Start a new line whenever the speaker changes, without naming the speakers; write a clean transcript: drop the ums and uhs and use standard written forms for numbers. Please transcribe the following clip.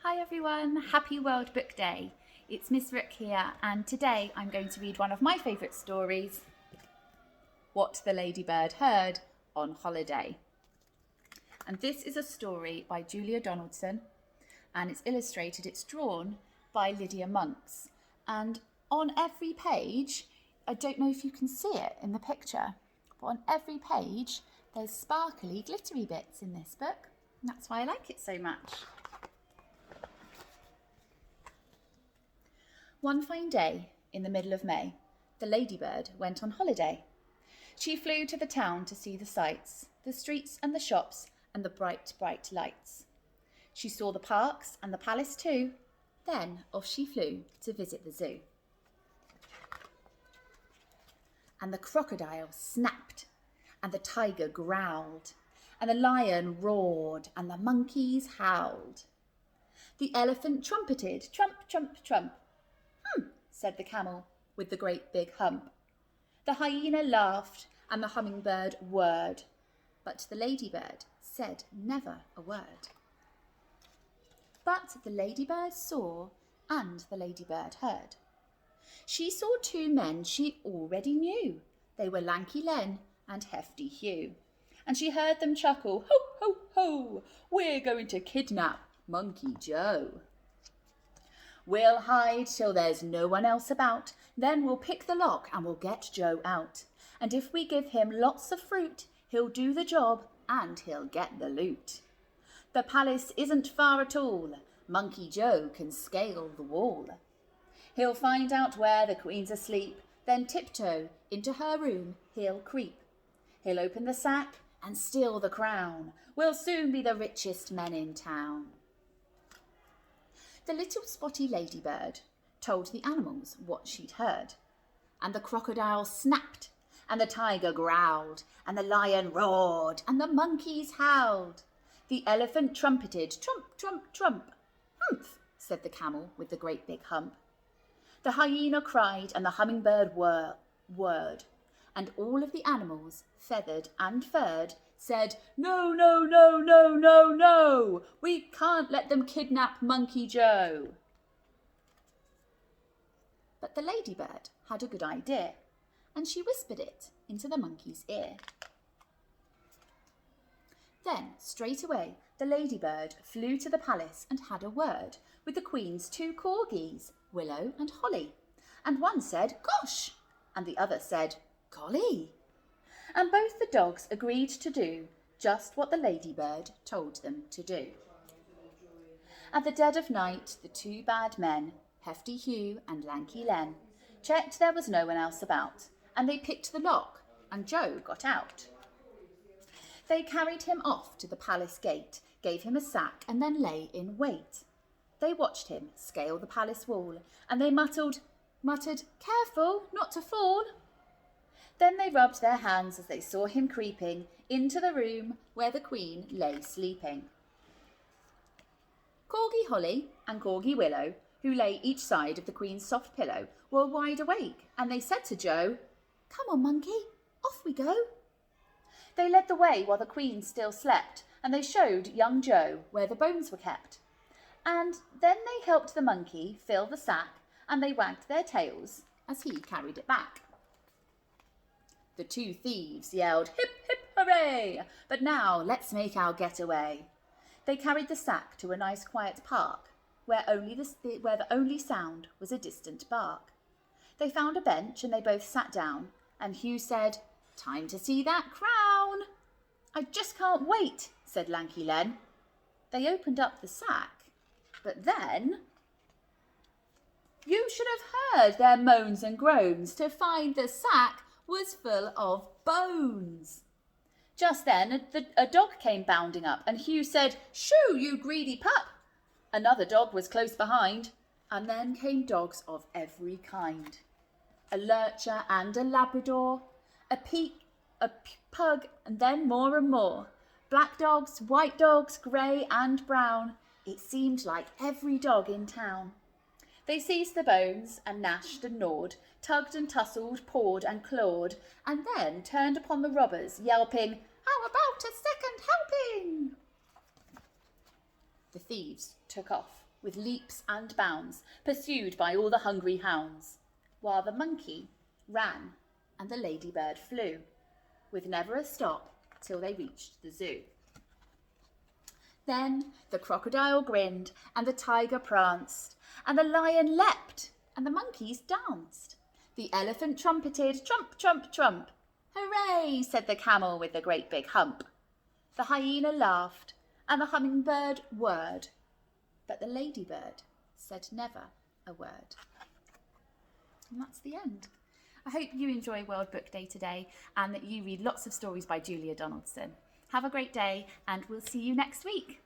Hi everyone, happy World Book Day. It's Miss Rooke here, and today I'm going to read one of my favourite stories, What the Ladybird Heard on Holiday. And this is a story by Julia Donaldson, and it's drawn by Lydia Monks. And on every page, I don't know if you can see it in the picture, but on every page there's sparkly, glittery bits in this book. And that's why I like it so much. One fine day in the middle of May, the Ladybird went on holiday. She flew to the town to see the sights, the streets and the shops and the bright, bright lights. She saw the parks and the palace too. Then off she flew to visit the zoo. And the crocodile snapped, and the tiger growled, and the lion roared, and the monkeys howled. The elephant trumpeted, trump, trump, trump. Said the camel with the great big hump. The hyena laughed and the hummingbird whirred, but the ladybird said never a word. But the ladybird saw and the ladybird heard. She saw two men she already knew. They were Lanky Len and Hefty Hugh. And she heard them chuckle, ho, ho, ho, we're going to kidnap Monkey Joe. We'll hide till there's no one else about, then we'll pick the lock and we'll get Joe out. And if we give him lots of fruit, he'll do the job and he'll get the loot. The palace isn't far at all, Monkey Joe can scale the wall. He'll find out where the queen's asleep, then tiptoe into her room he'll creep. He'll open the sack and steal the crown, we'll soon be the richest men in town. The little spotty ladybird told the animals what she'd heard. And the crocodile snapped, and the tiger growled, and the lion roared, and the monkeys howled. The elephant trumpeted, trump, trump, trump. Humph, said the camel with the great big hump. The hyena cried, and the hummingbird whirred. And all of the animals, feathered and furred, said, no, no, no, no, no, no, we can't let them kidnap Monkey Joe. But the ladybird had a good idea, and she whispered it into the monkey's ear. Then, straight away, the ladybird flew to the palace and had a word with the queen's two corgis, Willow and Holly. And one said, gosh, and the other said, golly. And both the dogs agreed to do just what the ladybird told them to do. At the dead of night, the two bad men, Hefty Hugh and Lanky Len, checked there was no one else about, and they picked the lock, and Joe got out. They carried him off to the palace gate, gave him a sack, and then lay in wait. They watched him scale the palace wall, and they muttered, careful not to fall. Then they rubbed their hands as they saw him creeping into the room where the queen lay sleeping. Corgi Holly and Corgi Willow, who lay each side of the queen's soft pillow, were wide awake, and they said to Joe, come on, monkey, off we go. They led the way while the queen still slept, and they showed young Joe where the bones were kept. And then they helped the monkey fill the sack, and they wagged their tails as he carried it back. The two thieves yelled, hip, hip, hooray! But now let's make our getaway. They carried the sack to a nice quiet park, where the only sound was a distant bark. They found a bench and they both sat down, and Hugh said, time to see that crown. I just can't wait, said Lanky Len. They opened up the sack, but then you should have heard their moans and groans to find the sack was full of bones. Just then a dog came bounding up, and Hugh said, shoo, you greedy pup. Another dog was close behind, and then came dogs of every kind. A lurcher and a Labrador, a pug, and then more and more. Black dogs, white dogs, grey and brown. It seemed like every dog in town. They seized the bones and gnashed and gnawed, tugged and tussled, pawed and clawed, and then turned upon the robbers, yelping, how about a second helping? The thieves took off, with leaps and bounds, pursued by all the hungry hounds, while the monkey ran and the ladybird flew, with never a stop till they reached the zoo. Then the crocodile grinned, and the tiger pranced, and the lion leapt, and the monkeys danced. The elephant trumpeted, trump, trump, trump. Hooray, said the camel with the great big hump. The hyena laughed, and the hummingbird whirred, but the ladybird said never a word. And that's the end. I hope you enjoy World Book Day today and that you read lots of stories by Julia Donaldson. Have a great day, and we'll see you next week.